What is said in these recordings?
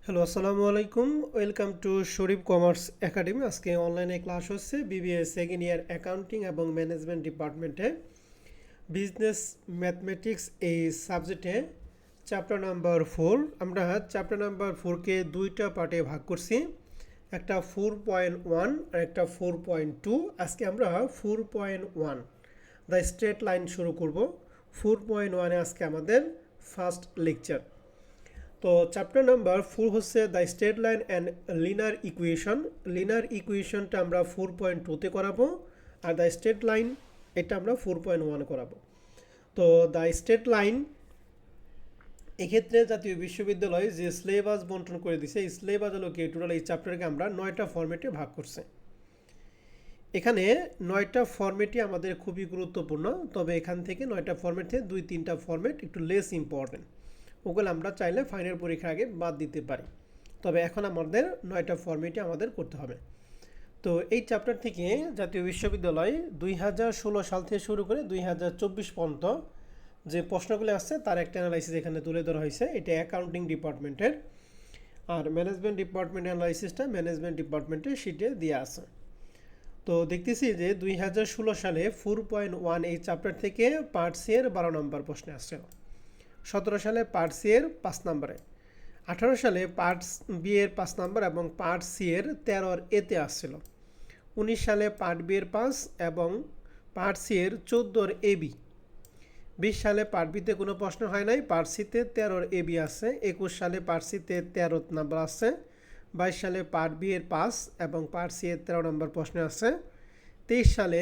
Hello, আসসালামু আলাইকুম। Welcome to Sharif commerce academy. আজকে অনলাইনে ক্লাস হচ্ছে বিবিএ সেকেন্ড ইয়ার অ্যাকাউন্টিং এবং ম্যানেজমেন্ট ডিপার্টমেন্টে বিজনেস ম্যাথমেটিক্স এই সাবজেক্টে চ্যাপ্টার নাম্বার 4। আমরা চ্যাপ্টার নাম্বার 4কে দুইটা পার্টে ভাগ করছি, একটা 4.1 আর একটা 4.2। আজকে আমরা 4.1 দ্য স্ট্রেট লাইন শুরু করব। 4.1-এ আজকে আমাদের ফার্স্ট লেকচার। তো চ্যাপ্টার নাম্বার 4 হচ্ছে the straight line and linear equation. Linear ইকুয়েশনটা আমরা 4.2-তে করাবো, আর দ্য স্ট্রেট লাইন এটা আমরা 4.1 করাবো। তো দ্য স্ট্রেট লাইন এক্ষেত্রে জাতীয় বিশ্ববিদ্যালয় যে সিলেবাস বন্টন করে দিছে, এই সিলেবাস হলো কি, টোটাল এই চ্যাপ্টারকে আমরা 9টা ফরম্যাটে ভাগ করছে। এখানে 9টা ফরম্যাটই আমাদের খুবই গুরুত্বপূর্ণ, তবে এখান থেকে 9টা ফরম্যাট থেকে 2-3টা ফরম্যাট একটু লেস ইম্পর্টেন্ট, ওগুলো আমরা চাইলে ফাইনাল পরীক্ষার আগে বাদ দিতে পারি। তবে এখন আমাদের 9টা ফরম্যাটই আমাদের করতে হবে। তো এই চ্যাপ্টার থেকে জাতীয় বিশ্ববিদ্যালয় 2016 সাল থেকে শুরু করে 2024 পর্যন্ত যে প্রশ্নগুলো আসছে তার একটা অ্যানালাইসিস এখানে তুলে ধরা হয়েছে। এটা অ্যাকাউন্টিং ডিপার্টমেন্টের, আর ম্যানেজমেন্ট ডিপার্টমেন্ট অ্যানালাইসিসটা ম্যানেজমেন্ট ডিপার্টমেন্টের শিটে দিয়ে আছে। তো দেখতেছি যে 2016 সালে 4.1 এই চ্যাপ্টার থেকে পার্ট সি এর 12 নম্বর প্রশ্নে আসছে, 17 সালে পার্ট সি এর 5 নম্বরে, 18 সালে পার্ট বি এর 5 নম্বর এবং পার্ট সি এর 13 এতে আসছিল, 19 সালে পার্ট বি এর 5 এবং পার্ট সি এর 14 এবি, 20 সালে পার্ট বিতে কোনো প্রশ্ন হয় নাই, পার্ট সিতে 13 এবি আছে, 21 সালে পার্ট সিতে 13 নম্বর আছে, 22 সালে পার্ট বি এর 5 এবং পার্ট সি এর 13 নম্বর প্রশ্ন আছে, 23 সালে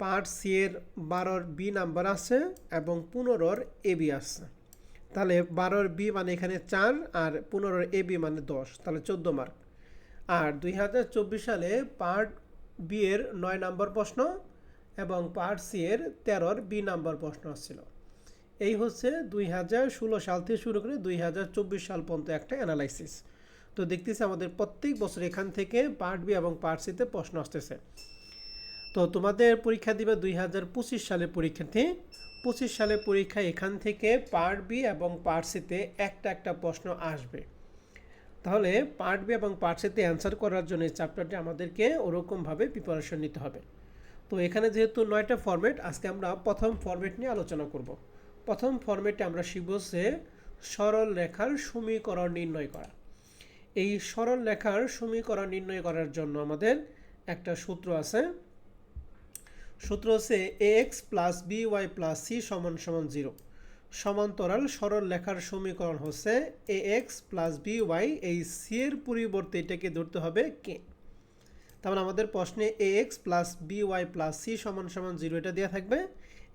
পার্ট সি এর 12 বি নাম্বার আছে এবং 15 এবি আছে। তাহলে 12 বি মানে এখানে 4 আর 15 এবি মানে 10, তাহলে 14 মার্ক। আর 2024 সালে পার্ট বি এর 9 নম্বর প্রশ্ন এবং পার্ট সি এর 13 বি নাম্বার প্রশ্ন আসছিল। এই হচ্ছে 2016 সাল থেকে শুরু করে 2024 সাল পর্যন্ত একটা অ্যানালাইসিস। তো দেখতেছি আমাদের প্রত্যেক বছর এখান থেকে পার্ট বি এবং পার্ট সিতে প্রশ্ন আসতেছে। তো তোমাদের পরীক্ষা দিবে 2025 সালের পরীক্ষার্থী। 25 সালের পরীক্ষা এখান থেকে পার্ট বি এবং পার্ট সিতে একটা প্রশ্ন আসবে। তাহলে পার্ট বি এবং পার্ট সিতে অ্যান্সার করার জন্য এই চ্যাপ্টারটি আমাদেরকে ওরকমভাবে প্রিপারেশন নিতে হবে। তো এখানে যেহেতু 9টা ফরম্যাট, আজকে আমরা প্রথম ফরম্যাট নিয়ে আলোচনা করব। প্রথম ফরম্যাটে আমরা শিখব যে সরল রেখার সমীকরণ নির্ণয় করা। এই সরল রেখার সমীকরণ নির্ণয় করার জন্য আমাদের একটা সূত্র আছে। সূত্র হচ্ছে ax plus by plus c সমান সমান 0। সমান্তরাল সরল রেখার সমীকরণ হচ্ছে ax প্লাস by, এই c এর পরিবর্তে এটাকে ধরতে হবে k। তাহলে আমাদের প্রশ্নে ax plus by plus c সমান সমান 0 এটা দেওয়া থাকবে।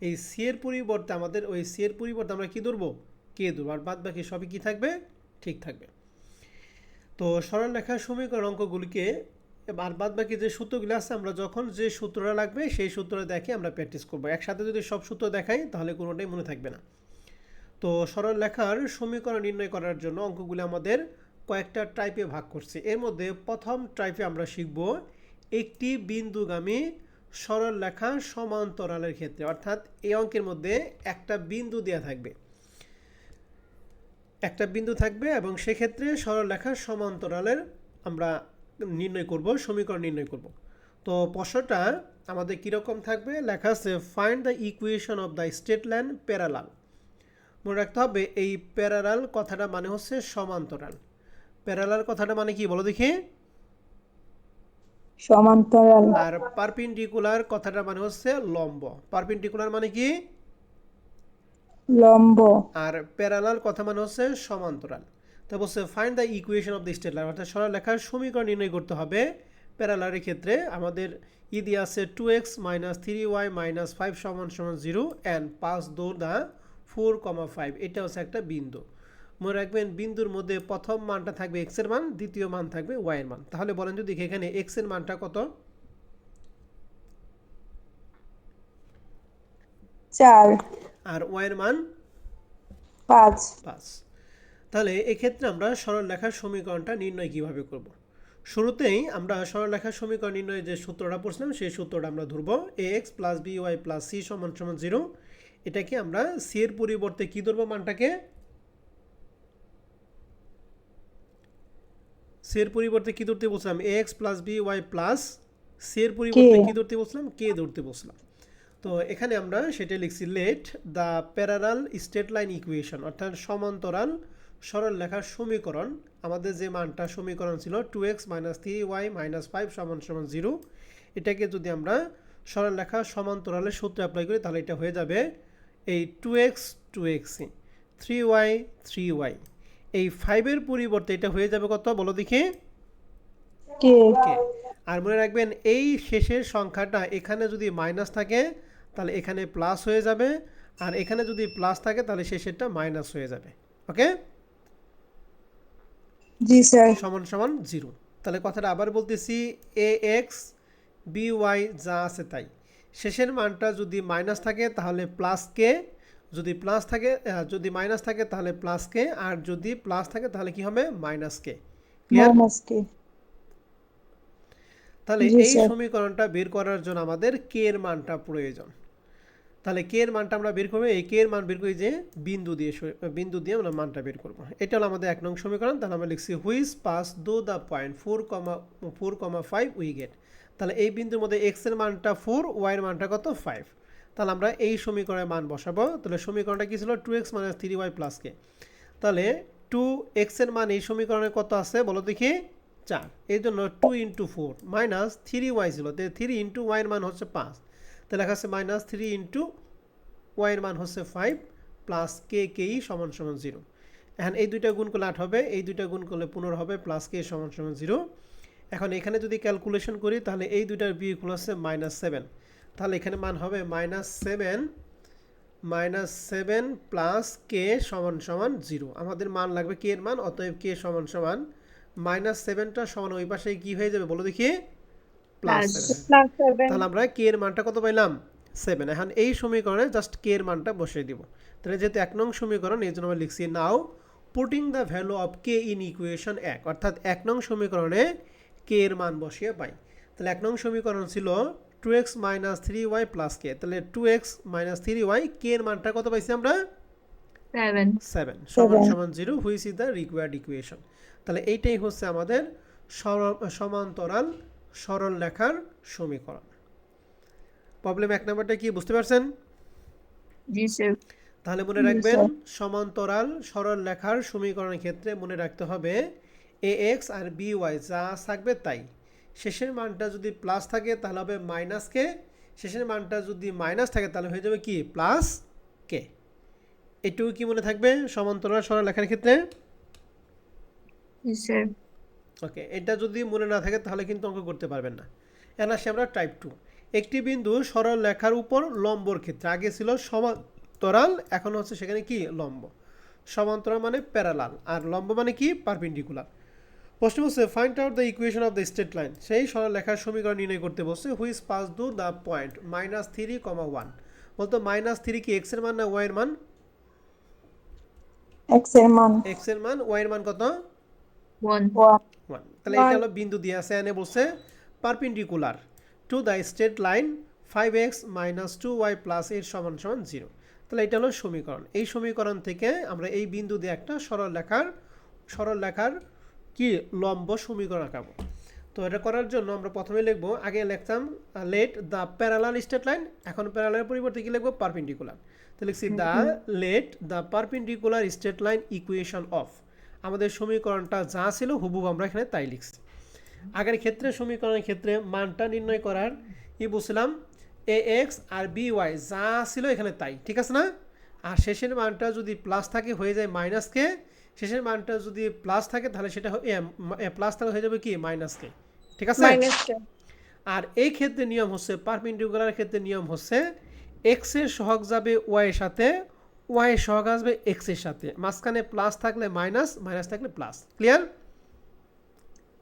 এই c এর পরিবর্তে আমাদের ওই c এর পরিবর্তে আমরা কি ধরবো, k ধরবো, আর বাদ বাকি সবই কি থাকবে, ঠিক থাকবে। তো সরল রেখার সমীকরণ অঙ্কগুলিকে আর বাদ বাকি যে সূত্রগুলো আছে আমরা যখন যে সূত্রটা লাগবে সেই সূত্রটা দেখে আমরা প্র্যাকটিস করবো। একসাথে যদি সব সূত্র দেখাই তাহলে কোনোটাই মনে থাকবে না। তো সরল রেখার সমীকরণ নির্ণয় করার জন্য অঙ্কগুলো আমাদের কয়েকটা টাইপে ভাগ করছে। এর মধ্যে প্রথম টাইপে আমরা শিখব একটি বিন্দুগামী সরল রেখা সমান্তরালের ক্ষেত্রে, অর্থাৎ এই অঙ্কের মধ্যে একটা বিন্দু দেওয়া থাকবে, একটা বিন্দু থাকবে এবং সেক্ষেত্রে সরল রেখার সমান্তরালের আমরা নির্ণয় করব, সমীকরণ নির্ণয় করব। তো প্রশ্নটা আমাদের কীরকম থাকবে, লেখা আছে find the equation of the straight line parallel. মনে রাখতে হবে এই প্যারালাল কথাটা মানে হচ্ছে সমান্তরাল। প্যারালাল কথাটা মানে কি বলো দেখি? সমান্তরাল। আর পারপেন্ডিকুলার কথাটা মানে হচ্ছে লম্ব। পারপেন্ডিকুলার মানে কি? লম্ব। আর প্যারালাল কথা মানে হচ্ছে সমান্তরাল। তো বলছে find the equation of the straight line, অর্থাৎ সরল রেখার সমীকরণ নির্ণয় করতে হবে। প্যারালালের ক্ষেত্রে আমাদের দিয়ে আছে 2x মাইনাস 3y মাইনাস 5 সমান সমান 0 অ্যান্ড 5 দৌড় দা 4,5, এটা হচ্ছে একটা বিন্দু। মনে রাখবেন বিন্দুর মধ্যে প্রথম মানটা থাকবে x এর মান, দ্বিতীয় মান থাকবে y এর মান। তাহলে বলেন যদি এখানে x এর মানটা কত? 4। আর y এর মান 5। 5। তাহলে এক্ষেত্রে আমরা সরলরেখার সমীকরণটা নির্ণয় কিভাবে করব? শুরুতেই আমরা সরলরেখার সমীকরণ নির্ণয়ের যে সূত্রটা পড়ছিলাম সেই সূত্রটা আমরা ধরব। ax plus by plus c সমান সমান 0। এটাকে আমরা c এর পরিবর্তে কি ধরবো, মানটাকে সি এর পরিবর্তে কি ধরতে বলছিলাম x plus b y plus c এর পরিবর্তে কি ধরতে বলছিলাম কে ধরতে বলছিলাম। তো এখানে আমরা সেটা লিখছি let the parallel straight line equation, অর্থাৎ সমান্তরাল সরল লেখার সমীকরণ, আমাদের যে মানটা সমীকরণ ছিল 2x মাইনাস 3y মাইনাস 5 সমান সমান 0, এটাকে যদি আমরা সরল লেখা সমান্তরালের সূত্র অ্যাপ্লাই করি তাহলে এটা হয়ে যাবে এই 2x 2x 3y 3y, এই 5 এর পরিবর্তে এটা হয়ে যাবে কত বলো দেখি কে কে। আর মনে রাখবেন এই শেষের সংখ্যাটা এখানে যদি মাইনাস থাকে তাহলে এখানে প্লাস হয়ে যাবে, আর এখানে যদি প্লাস থাকে তাহলে শেষেরটা মাইনাস হয়ে যাবে। ওকে, জি স্যার সমান সমান 0। তাহলে কথাটা আবার বলতেছি, এ এক্স বি ওয়াই যা আছে তাই, শেষের মানটা যদি মাইনাস থাকে তাহলে প্লাস কে, যদি প্লাস থাকে যদি মাইনাস থাকে তাহলে প্লাস কে, আর যদি প্লাস থাকে তাহলে কি হবে মাইনাস কে। ক্লিয়ার? মাইনাস কে। তাহলে জি এই স্যার সমীকরণটা বের করার জন্য আমাদের কে এর মানটা প্রয়োজন। তাহলে কে এর মানটা আমরা বের করবো, এই কে এর মান বের করি যে বিন্দু দিয়ে আমরা মানটা বের করব। এটা হলো আমাদের 1 নং সমীকরণ। তাহলে আমরা লিখছি হুইচ পাস দো দ্য পয়েন্ট 4,5 উই গেট। তাহলে এই বিন্দুর মধ্যে এক্স এর মানটা 4, ওয়াই এর মানটা কত 5। তাহলে আমরা এই সমীকরণের মান বসাবো। তাহলে সমীকরণটা কি ছিল 2x মাইনাস 3y প্লাস কে। তাহলে 2x এর মান এই সমীকরণে কত আছে বলো দেখি 4, এই জন্য 2 ইন্টু 4 মাইনাস 3y ছিল, 3 ইন্টু ওয়াই এর মান হচ্ছে 5, তাহলে লেখা আছে মাইনাস 3 ইন্টু ওয়াই এর মান হচ্ছে 5 প্লাস কে কেই সমান সমান 0। এখন এই দুইটা গুণ করলে 8 হবে, এই দুইটা গুণ করলে 15 হবে, প্লাস কে সমান সমান 0। এখন এখানে যদি ক্যালকুলেশন করি তাহলে এই দুইটার বিয়োগ হচ্ছে -7, তাহলে এখানে মান হবে -7 প্লাস কে সমান সমান 0। আমাদের মান লাগবে কে এর মান, অতএব কে সমান সমান -7টা সমান ওই পাশে কি হয়ে যাবে বলো দেখি +7। প্লাস 7 তাহলে আমরা কে এর মানটা কত পাইলাম 7। এখন এই সমীকরণে জাস্ট কে এর মানটা বসিয়ে দিব। তাহলে যেহেতু 1 নং সমীকরণ এই জন্য আমরা লিখছি now putting the value of K in equation 1, অর্থাৎ 1 নং সমীকরণে কে এর মান বসিয়ে পাই। তাহলে 1 নং সমীকরণ ছিল 2x মাইনাস 3y প্লাস কে, তাহলে 2x মাইনাস 3y কে এর মানটা কত পাইছি আমরা 7 সমান সমান 0, which is the required equation. তাহলে এইটাই হচ্ছে আমাদের সমান্তরাল সরল লেখার সমীকরণ। প্রবলেম 1 নাম্বারটা কি বুঝতে পারছেন? জি স্যার। তাহলে মনে রাখবেন সমান্তরাল সরল লেখার সমীকরণের ক্ষেত্রে মনে রাখতে হবে এ এক্স আর বি ওয়াই যা থাকবে তাই, শেষের মানটা যদি প্লাস থাকে তাহলে হবে মাইনাস কে, শেষের মানটা যদি মাইনাস থাকে তাহলে হয়ে যাবে কি প্লাস কে। এটুকু কি মনে থাকবে সমান্তরাল সরল লেখার ক্ষেত্রে? জি স্যার। ওকে, এটা যদি মনে না থাকে তাহলে কিন্তু অঙ্ক করতে পারবেন না। এখন আসি আমরা টাইপ 2। একটি বিন্দু সরল লেখার উপর লম্বর ক্ষেত্রে, আগে ছিল সমান্তরাল, এখন হচ্ছে সেখানে কি লম্ব। সমান্তরাল মানে প্যারালাল, আর লম্ব মানে কি পারপেন্ডিকুলার। প্রশ্ন বলছে find out the equation of the straight line, সেই সরল লেখার সমীকরণ নির্ণয় করতে বলছে হুইচ পাস দু দ্য পয়েন্ট -3, 1। বলতো -3 কি এক্স এর মান না ওয়াই এর মান? এক্স এর মান এক্স এর মান, ওয়াই এর মান কত 1 1। তাহলে এটা হলো বিন্দু দিয়ে আছে, এনে বলছে perpendicular to the straight line 5x minus 2y plus এর সমান সমান 0। তাহলে এটা হলো সমীকরণ। এই সমীকরণ থেকে আমরা এই বিন্দু দিয়ে একটা সরল লেখার কি লম্ব সমীকরণ আঁকাবো। তো এটা করার জন্য আমরা প্রথমে লিখবো, আগে লিখতাম let the parallel straight line, এখন প্যারালালের পরিবর্তে কি লিখবো পারপেন্ডিকুলার। তো লিখছি the let the perpendicular straight line equation of. আমাদের সমীকরণটা যা ছিল হুবহু আমরা এখানে তাই লিখছি। আগের ক্ষেত্রে সমীকরণের ক্ষেত্রে মানটা নির্ণয় করার কি বলছিলাম এ এক্স আর বি ওয়াই যা ছিল এখানে তাই, ঠিক আছে না? আর শেষের মানটা যদি প্লাস থাকে হয়ে যায় মাইনাস কে, শেষের মানটা যদি প্লাস থাকে তাহলে সেটা প্লাস তাহলে হয়ে যাবে কি মাইনাস কে, ঠিক আছে? আর এই ক্ষেত্রে নিয়ম হচ্ছে পারপেন্ডিকুলার ক্ষেত্রে নিয়ম হচ্ছে এক্স এর সহগ যাবে ওয়াই এর সাথে, ওয়াই এর সহগ আসবে এক্স এর সাথে, মাঝখানে প্লাস থাকলে মাইনাস, মাইনাস থাকলে প্লাস। ক্লিয়ার?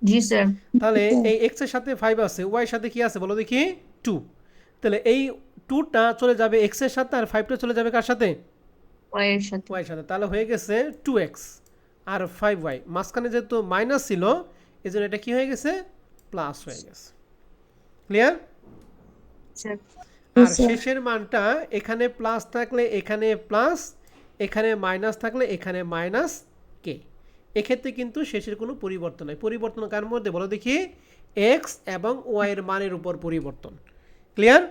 জি স্যার। তাহলে এই এক্স এর সাথে 5 আছে, ওয়াই এর সাথে কি আছে বলো দেখি 2। তাহলে এই 2টা চলে যাবে এক্স এর সাথে, আর 5টা চলে যাবে কার সাথে ওয়াই এর সাথে। ওয়াই এর সাথে। তাহলে হয়ে গেছে 2x আর 5y, মাঝখানে যেহেতু মাইনাস ছিল এজন্য এটা কি হয়ে গেছে প্লাস হয়ে গেছে। ক্লিয়ার? স্যার। আর শেষের মানটা এখানে প্লাস থাকলে এখানে প্লাস, এখানে মাইনাস থাকলে এখানে মাইনাস কে, এক্ষেত্রে কিন্তু শেষের কোনো পরিবর্তন নাই। পরিবর্তন কার মধ্যে বলো দেখি? এক্স এবং ওয়াই এর মানের উপর পরিবর্তন। ক্লিয়ার?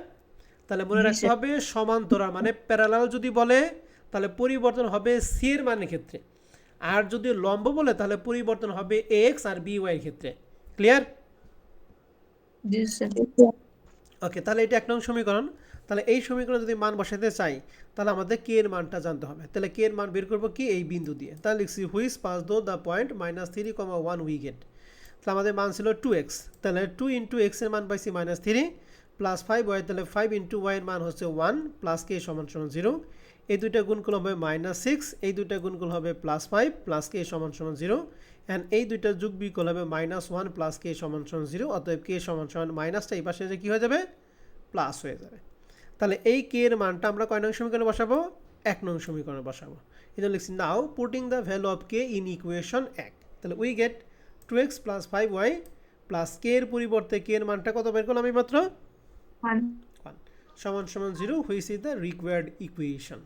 তাহলে মনে জি রাখতে স্যার। হবে সমান্তরাল মানে প্যারালাল যদি বলে তাহলে পরিবর্তন হবে সি এর মানের ক্ষেত্রে, আর যদি লম্ব বলে তাহলে পরিবর্তন হবে এক্স আর বি ওয়াই এর ক্ষেত্রে। ক্লিয়ার? জি স্যার। ওকে, তাহলে এটা 1 নং সমীকরণ। তাহলে এই সমীকরণে যদি মান বসাতে চাই তাহলে আমাদের কে এর মানটা জানতে হবে। তাহলে কে এর মান বের করবো কি? এই বিন্দু দিয়ে। তাহলে লিখছি হুইচ পাস দো দ্য পয়েন্ট -3, 1 উই গেট। তাহলে আমাদের মান ছিল 2x, তাহলে 2 ইন্টু এক্স এর মান পাইছি -3 প্লাস 5y, তাহলে 5 ইন্টু ওয়াই এর মান হচ্ছে 1 প্লাস কে সমান 0। এই দুইটা গুণফল হবে -6, এই দুইটা গুণফল হবে +5 প্লাস কে সমান 0, অ্যান্ড এই দুইটা যোগ বিকল হবে -1 প্লাস কে সমান 0। অতএব কে সমান মাইনাসটা এই পাশে যে কী হয়ে যাবে? প্লাস হয়ে যাবে। তাহলে এই কে এর মানটা আমরা কয় নং সমীকরণে বসাবো? 1 নং সমীকরণে বসাবো। এই জন্য লিখছি now putting the value of K in equation 1। তাহলে we get 2x plus 5y plus K এর পরিবর্তে কে এর মানটা কত বের করলাম আমি মাত্র? 1 1 সমান 0, which is the required equation.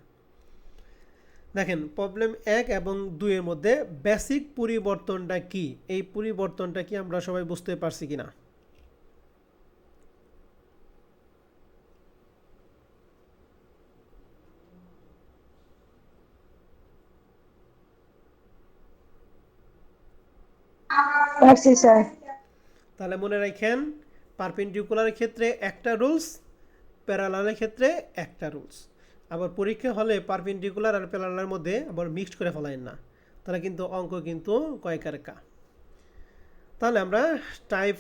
দেখেন প্রবলেম 1 এবং 2 এর মধ্যে বেসিক পরিবর্তনটা কি, এই পরিবর্তনটা কি আমরা সবাই বুঝতে পারছি কিনা? পারছি স্যার। তাহলে মনে রাখেন পারপেন্ডিকুলারের ক্ষেত্রে একটা রুলস, প্যারালালের ক্ষেত্রে একটা রুলস। আবার পরীক্ষা হলে পারপেন্ডিকুলার আর প্যারালালের মধ্যে আবার মিক্সড করে ফেলাইন না, তাহলে কিন্তু অঙ্ক কিন্তু কয়েকার কা। তাহলে আমরা টাইপ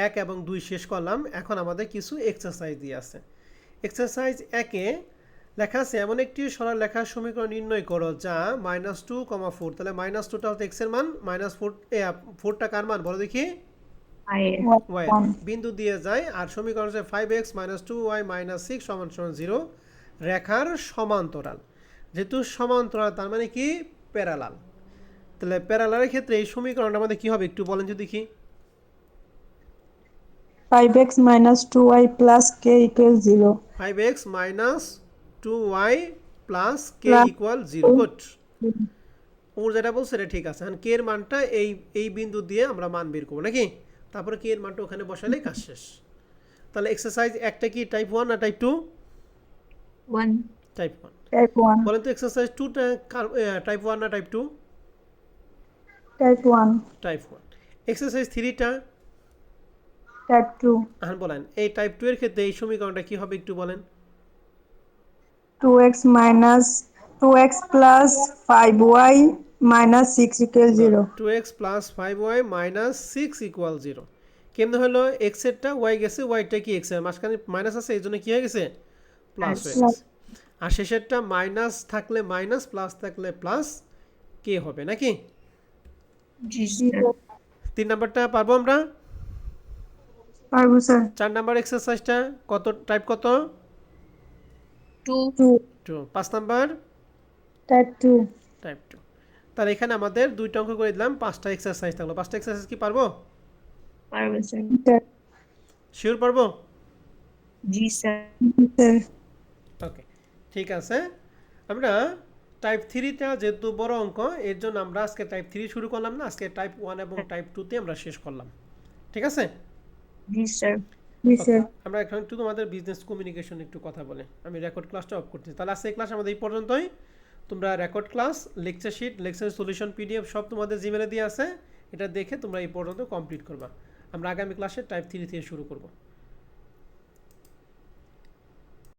1 এবং 2 শেষ করলাম। এখন আমাদের কিছু এক্সারসাইজ দিয়ে আছে। এক্সারসাইজ 1-এ লেখা আছে এমন একটি সরল লেখার সমীকরণ নির্ণয় করো যা -2, 4, তাহলে -2টা হচ্ছে এক্স এর মান, -4টা কার মান বলো দেখি? I ওয়াই বিন্দু দিয়ে যায়, আর সমীকরণ হচ্ছে 5x - 2y - 6 = 0 রেখার সমান্তরাল। যেহেতু সমান্তরাল তার মানে কি? প্যারালাল। তাহলে প্যারালালের ক্ষেত্রে এই সমীকরণটা আমাদের কি হবে একটু বলেন তো দেখি? 5x - 2y plus k equals 0. 5x - 2y plus k Plus = 0। Good, ওর যেটা বলছে এটা ঠিক আছে। এখন কে এর মানটা এই বিন্দু দিয়ে আমরা মান বের করবো নাকি? তারপরে কে এর মানটা ওখানে বসালে কাজ শেষ। তাহলে এক্সারসাইজ একটা কি টাইপ 1 না টাইপ 2? 1 টাইপ 1। Type 1. বলেন তো এক্সারসাইজ 2টা টাইপ 1 না টাইপ 2? Type 1. টাইপ 1। এক্সারসাইজ 3টা? Type 2. এখন বলেন এই টাইপ 2 এর ক্ষেত্রে এই সমীকরণটা কি হবে একটু বলেন? 2x minus 2x plus 5y minus 6 equals 0. 2x plus 5y minus 6 equal 0। কেমনে হলো? এক্স এরটা ওয়াই গেছে, ওয়াইটা কি এক্স এর মাঝখানে মাইনাস আছে, এই জন্য কি হয়ে গেছে? প্লাস হয়ে Plus. গেছে। আর শেষেরটা মাইনাস থাকলে মাইনাস, প্লাস থাকলে প্লাস কে হবে নাকি? G sir. 3 নাম্বারটা পারবো আমরা? পারবো স্যার। 4 নাম্বার এক্সারসাইজটা কত টাইপ কত? 2 2. 2। 5 নাম্বার টাইপ 2. টাইপ 2। তাহলে এখানে আমাদের 2টা অঙ্ক করে দিলাম, 5টা এক্সারসাইজ থাকলো। 5টা এক্সারসাইজ কি পারবো? পারবো স্যার। শিওর পারবো? জি স্যার। স্যার। ওকে, ঠিক আছে। আমরা টাইপ 3টা যেহেতু বড় অঙ্ক, এর জন্য আমরা আজকে টাইপ 3 শুরু করলাম না, আজকে টাইপ 1 এবং টাইপ 2তে আমরা শেষ করলাম। ঠিক আছে? জি স্যার। জি ওকে, স্যার। আমরা এখন একটু তোমাদের বিজনেস কমিউনিকেশন একটু কথা বলে আমি রেকর্ড ক্লাসটা অফ করতেছি। তাহলে আজকে ক্লাস আমাদের এই পর্যন্তই। তোমরা record class, lecture sheet, lecture solution PDF সব তোমাদের জিমেলে দিয়ে আছে, এটা দেখে তোমরা এই পর্যন্ত কমপ্লিট করবা। আমরা আগামী ক্লাসে টাইপ 3 থেকে শুরু করব।